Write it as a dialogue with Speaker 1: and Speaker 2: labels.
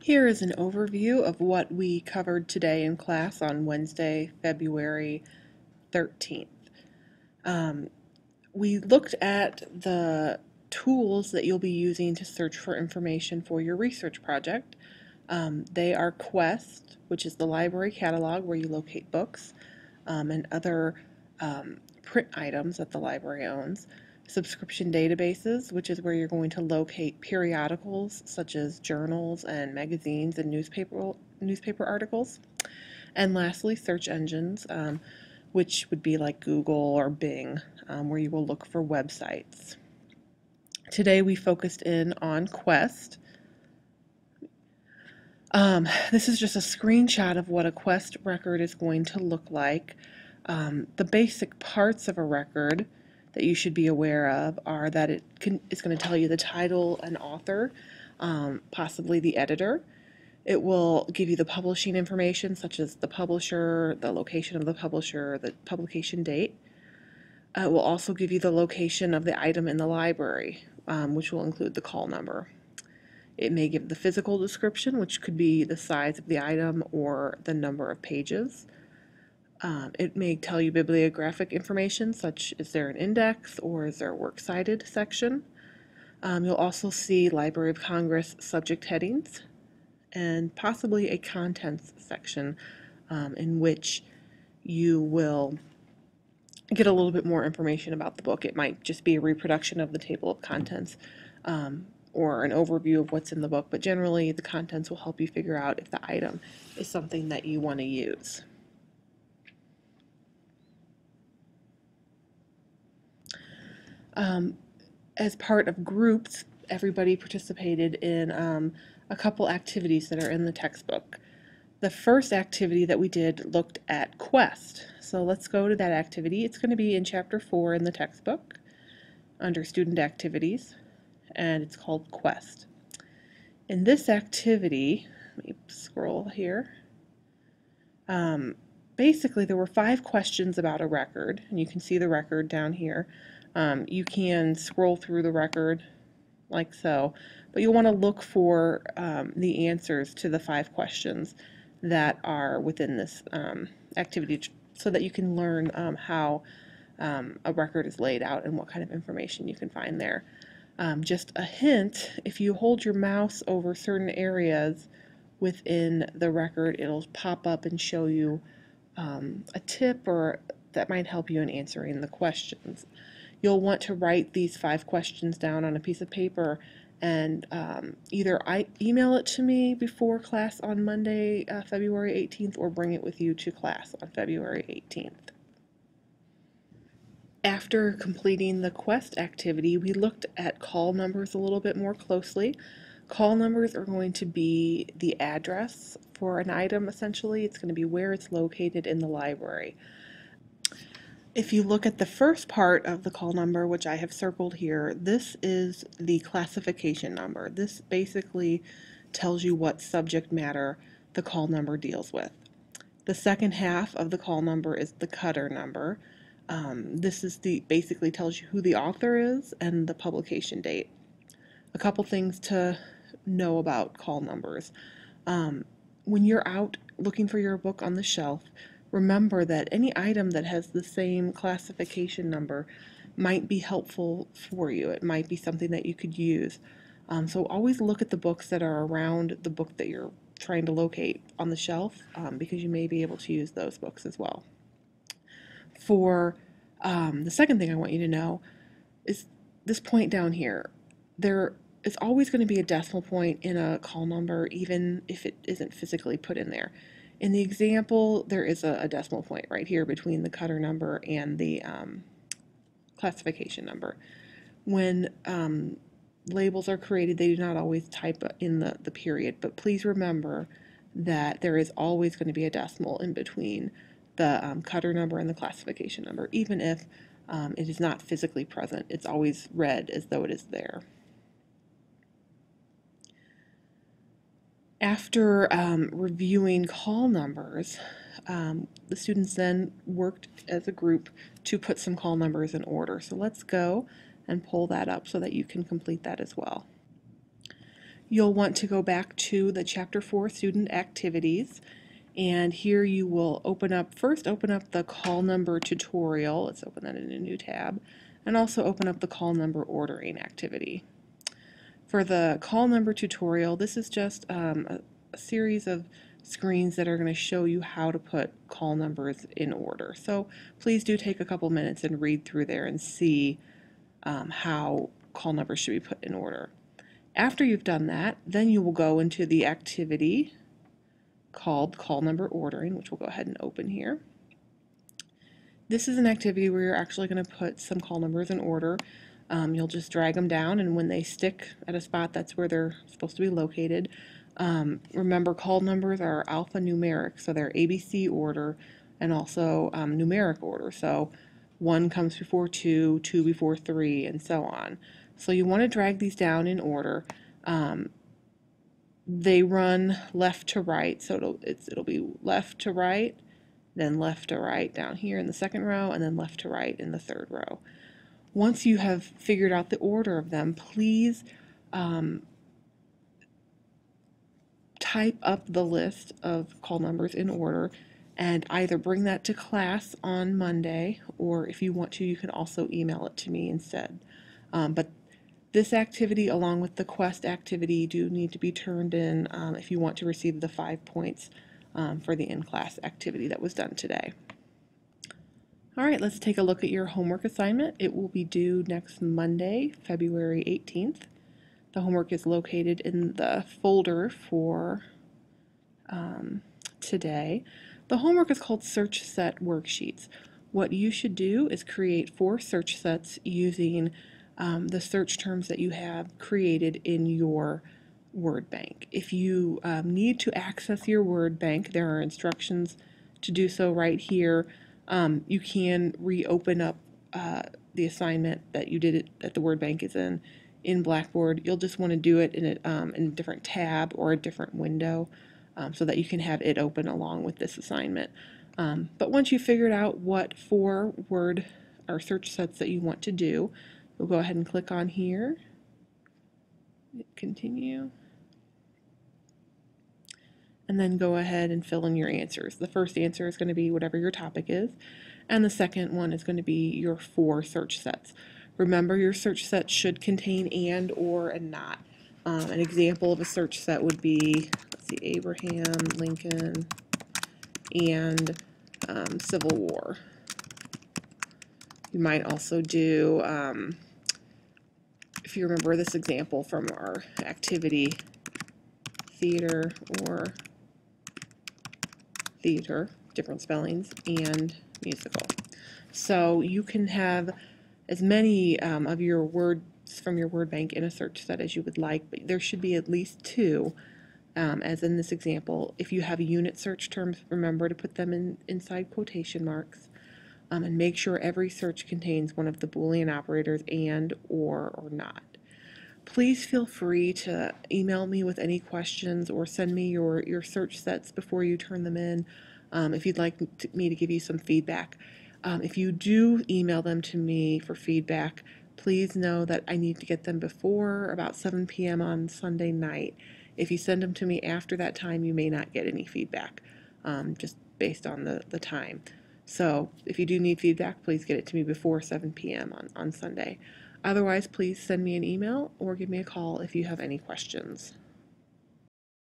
Speaker 1: Here is an overview of what we covered today in class on Wednesday, February 13th. We looked at the tools that you'll be using to search for information for your research project. They are Quest, which is the library catalog where you locate books and other print items that the library owns. Subscription databases, which is where you're going to locate periodicals such as journals and magazines and newspaper articles. And lastly, search engines, which would be like Google or Bing, where you will look for websites. Today we focused in on Quest. This is just a screenshot of what a Quest record is going to look like. The basic parts of a record that you should be aware of are that it's going to tell you the title and author, possibly the editor. It will give you the publishing information, such as the publisher, the location of the publisher, the publication date. It will also give you the location of the item in the library, which will include the call number. It may give the physical description, which could be the size of the item or the number of pages. It may tell you bibliographic information, such as there an index or is there a works cited section. You'll also see Library of Congress subject headings and possibly a contents section in which you will get a little bit more information about the book. It might just be a reproduction of the table of contents or an overview of what's in the book, but generally the contents will help you figure out if the item is something that you want to use. As part of groups, everybody participated in a couple activities that are in the textbook. The first activity that we did looked at Quest. So let's go to that activity. It's going to be in Chapter 4 in the textbook under Student Activities, and it's called Quest. In this activity, let me scroll here. Basically, there were 5 questions about a record, and you can see the record down here. You can scroll through the record like so, but you'll want to look for the answers to the 5 questions that are within this activity so that you can learn how a record is laid out and what kind of information you can find there. Just a hint, if you hold your mouse over certain areas within the record, it'll pop up and show you a tip or that might help you in answering the questions. You'll want to write these 5 questions down on a piece of paper and either email it to me before class on Monday, February 18th, or bring it with you to class on February 18th. After completing the Quest activity, we looked at call numbers a little bit more closely. Call numbers are going to be the address for an item, essentially. It's going to be where it's located in the library. If you look at the first part of the call number, which I have circled here, this is the classification number. This basically tells you what subject matter the call number deals with. The second half of the call number is the cutter number. This is basically tells you who the author is and the publication date. A couple things to know about call numbers. When you're out looking for your book on the shelf, remember that any item that has the same classification number might be helpful for you. It might be something that you could use. So always look at the books that are around the book that you're trying to locate on the shelf because you may be able to use those books as well. For the second thing I want you to know is this point down here. There is always going to be a decimal point in a call number, even if it isn't physically put in there. In the example, there is a decimal point right here between the cutter number and the classification number. When labels are created, they do not always type in the period, but please remember that there is always going to be a decimal in between the cutter number and the classification number. Even if it is not physically present, it's always read as though it is there. After reviewing call numbers, the students then worked as a group to put some call numbers in order. So let's go and pull that up so that you can complete that as well. You'll want to go back to the Chapter 4 student activities, and here you will first open up the call number tutorial. Let's open that in a new tab, and also open up the call number ordering activity. For the call number tutorial, this is just a series of screens that are going to show you how to put call numbers in order. So please do take a couple minutes and read through there and see how call numbers should be put in order. After you've done that, then you will go into the activity called call number ordering, which we'll go ahead and open here. This is an activity where you're actually going to put some call numbers in order. You'll just drag them down, and when they stick at a spot, that's where they're supposed to be located. Remember, call numbers are alphanumeric, so they're ABC order and also numeric order. So 1 comes before 2, 2 before 3, and so on. So you want to drag these down in order. They run left to right, so it'll be left to right, then left to right down here in the second row, and then left to right in the third row. Once you have figured out the order of them, please type up the list of call numbers in order and either bring that to class on Monday, or if you want to, you can also email it to me instead. But this activity, along with the quest activity, do need to be turned in if you want to receive the 5 points for the in-class activity that was done today. All right, let's take a look at your homework assignment. It will be due next Monday, February 18th. The homework is located in the folder for today. The homework is called Search Set Worksheets. What you should do is create 4 search sets using the search terms that you have created in your word bank. If you need to access your word bank, there are instructions to do so right here. You can reopen up the assignment that you did that the word bank is in Blackboard. You'll just want to do it in a different tab or a different window so that you can have it open along with this assignment. But once you've figured out what 4 word or search sets that you want to do, you'll go ahead and click on here, continue, and then go ahead and fill in your answers. The first answer is going to be whatever your topic is, and the second one is going to be your 4 search sets. Remember, your search set should contain and, or, and not. An example of a search set would be, let's see, Abraham Lincoln and Civil War. You might also do, if you remember this example from our activity, theater or theater, different spellings, and musical. So you can have as many of your words from your word bank in a search set as you would like, but there should be at least 2, as in this example. If you have unit search terms, remember to put them inside quotation marks, and make sure every search contains one of the Boolean operators and, or not. Please feel free to email me with any questions or send me your search sets before you turn them in if you'd like me to give you some feedback. If you do email them to me for feedback, please know that I need to get them before about 7 p.m. on Sunday night. If you send them to me after that time, you may not get any feedback, just based on the time. So if you do need feedback, please get it to me before 7 p.m. on Sunday. Otherwise, please send me an email or give me a call if you have any questions.